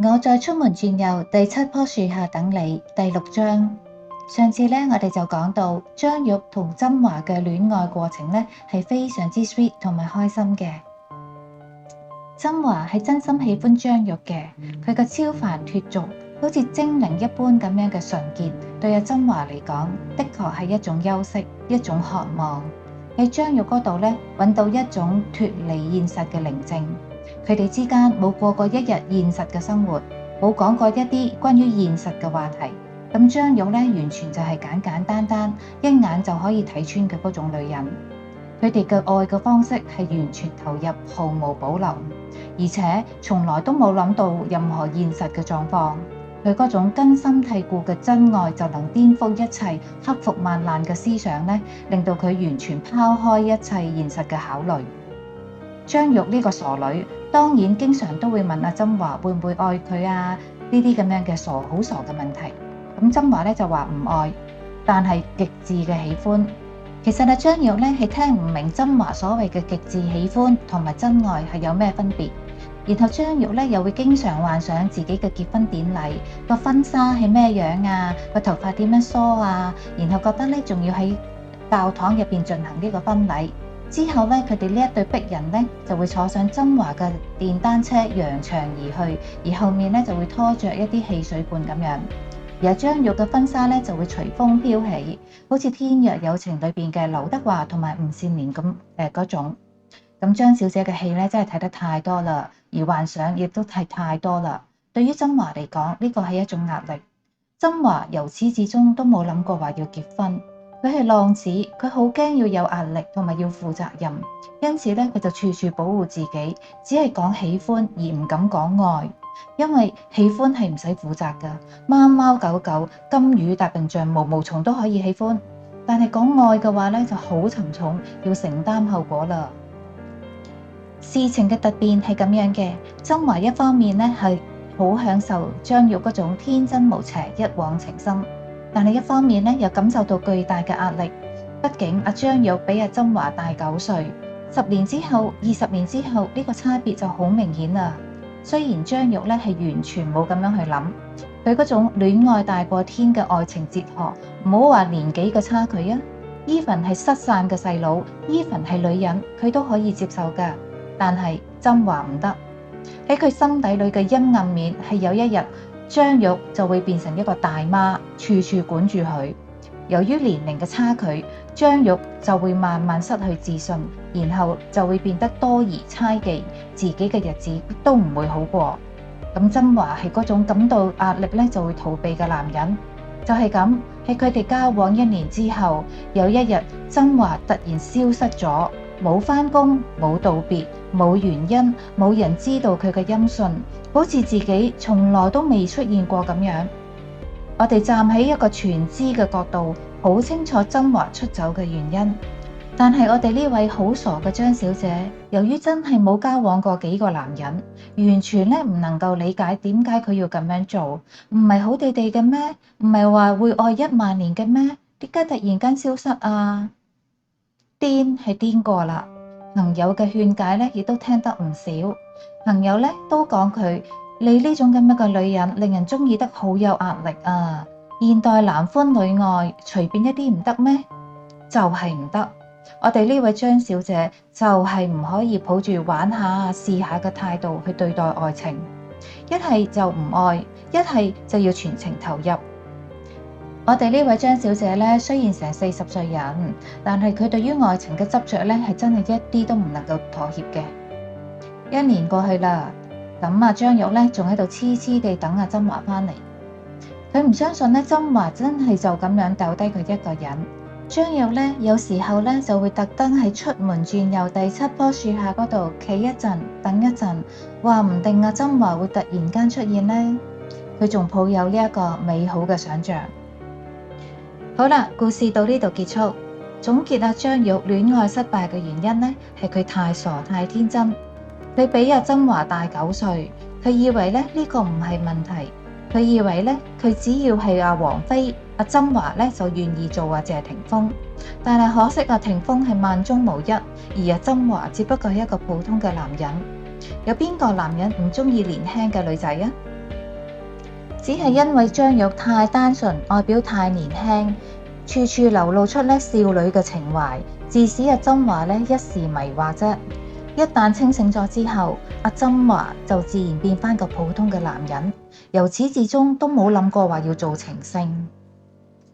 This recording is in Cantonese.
我在出門轉右第7棵樹下等你第6章。上次我哋就講到張玉同曾華嘅戀愛過程係非常之 sweet 同埋開心嘅。曾華係真心喜歡張玉嘅，佢嘅超凡脫俗，好似精靈一般咁樣嘅純潔，對阿曾華嚟講，的確係一種休息，一種渴望。喺張玉嗰度揾到一種脫離現實嘅寧靜。佢哋之間冇過過一日現實嘅生活，冇講過一啲關於現實嘅話題。咁張玉完全就係簡簡單單，一眼就可以睇穿嘅嗰種女人。佢哋嘅愛嘅方式係完全投入，毫無保留，而且從來都冇諗到任何現實嘅狀況。佢嗰種根深蒂固嘅真愛就能顛覆一切，克服萬難嘅思想令到佢完全拋開一切現實嘅考慮。張玉呢個傻女，當然經常都會問阿曾華會唔會愛佢啊？呢啲咁樣嘅好傻嘅問題。咁曾華就話唔愛，但係極致嘅喜歡。其實張玉係聽唔明曾華所謂嘅極致喜歡同埋真愛係有咩分別。然後張玉又會經常幻想自己嘅結婚典禮個婚紗係咩樣啊，個頭髮點樣梳啊，然後覺得仲要喺教堂入邊進行呢個婚禮。之後佢哋呢一對璧人就會坐上曾華嘅電單車揚長而去，而後面就會拖着一啲汽水罐咁樣。而張玉嘅婚紗就會隨風飄起，好似《天若有情》裏邊嘅劉德華同埋吳倩蓮咁嗰種。咁張小姐嘅戲真係睇得太多啦，而幻想亦都係太多啦。對於曾華嚟講，呢個係一種壓力。曾華由始至終都冇諗過話要結婚。佢係浪子，佢好驚要有壓力同埋要負責任，因此佢就處處保護自己，只係講喜歡而唔敢講愛，因為喜歡係唔使負責㗎，貓貓狗狗、金魚大笨象、毛毛蟲都可以喜歡，但係講愛嘅話就好沉重，要承擔後果啦。事情嘅突變係咁樣嘅，曾華一方面係好享受張玉嗰種天真無邪、一往情深。但係一方面又感受到巨大嘅壓力，畢竟阿張玉比阿曾華大9歲，10年之後、20年之後呢個差別就好明顯啦。雖然張玉係完全冇咁樣去諗，佢嗰種戀愛大過天嘅愛情哲學，唔好話年紀嘅差距啊，even係失散嘅細佬，even係女人，佢都可以接受㗎。但係曾華唔得，喺佢心底裏嘅陰暗面係有一日，張玉就會變成一個大媽，處處管住佢。由於年齡嘅差距，張玉就會慢慢失去自信，然後就會變得多疑猜忌，自己嘅日子都唔會好過。咁曾華係嗰種感到壓力就會逃避嘅男人，就係咁。喺佢哋交往1年之後，有一日曾華突然消失咗，冇返工，冇道別，冇原因，冇人知道佢嘅音訊，好似自己從來都未出現過咁樣。我哋站喺一個全知嘅角度，好清楚曾華出走嘅原因。但係我哋呢位好傻嘅張小姐，由於真係冇交往過幾個男人，完全唔能夠理解點解佢要咁樣做。唔係好地地嘅咩？唔係話會愛10000年嘅咩？點解突然間消失啊？癲係癲過啦，朋友嘅勸解亦都聽得唔少。朋友都講佢，你呢種咁樣嘅女人，令人中意得好有壓力啊！現代男歡女愛，隨便一啲唔得咩？就係唔得。我哋呢位張小姐就係唔可以抱住玩下試下嘅態度去對待愛情，一係就唔愛，一係就要全情投入。我哋呢位張小姐雖然成40歲人，但係佢對於愛情嘅執着係真係一啲都唔能夠妥協嘅。1年過去啦，咁張玉仲喺度痴痴地等阿曾華返嚟。佢唔相信曾華真係就咁樣掉低佢一個人。張玉有時候就會特登喺出門轉右第7棵樹下嗰度企一陣，等一陣，話唔定阿曾華會突然間出現呢。佢仲抱有呢一個美好嘅想象。好啦，故事到呢度結束。總結阿張玉戀愛失敗嘅原因係佢太傻太天真。佢比阿曾華大9歲，佢以為呢個唔係問題。佢以為佢只要係阿王菲，阿曾華就願意做阿謝霆鋒。但係可惜阿霆鋒係萬中無一，而阿曾華只不過係一個普通嘅男人。有邊個男人唔中意年輕嘅女仔啊？只係因為張玉太單純，外表太年輕，處處流露出少女嘅情懷，致使甄華一時迷惑啫。一旦清醒咗之後，甄華就自然變返個普通嘅男人，由始至終都冇諗過話要做情聖。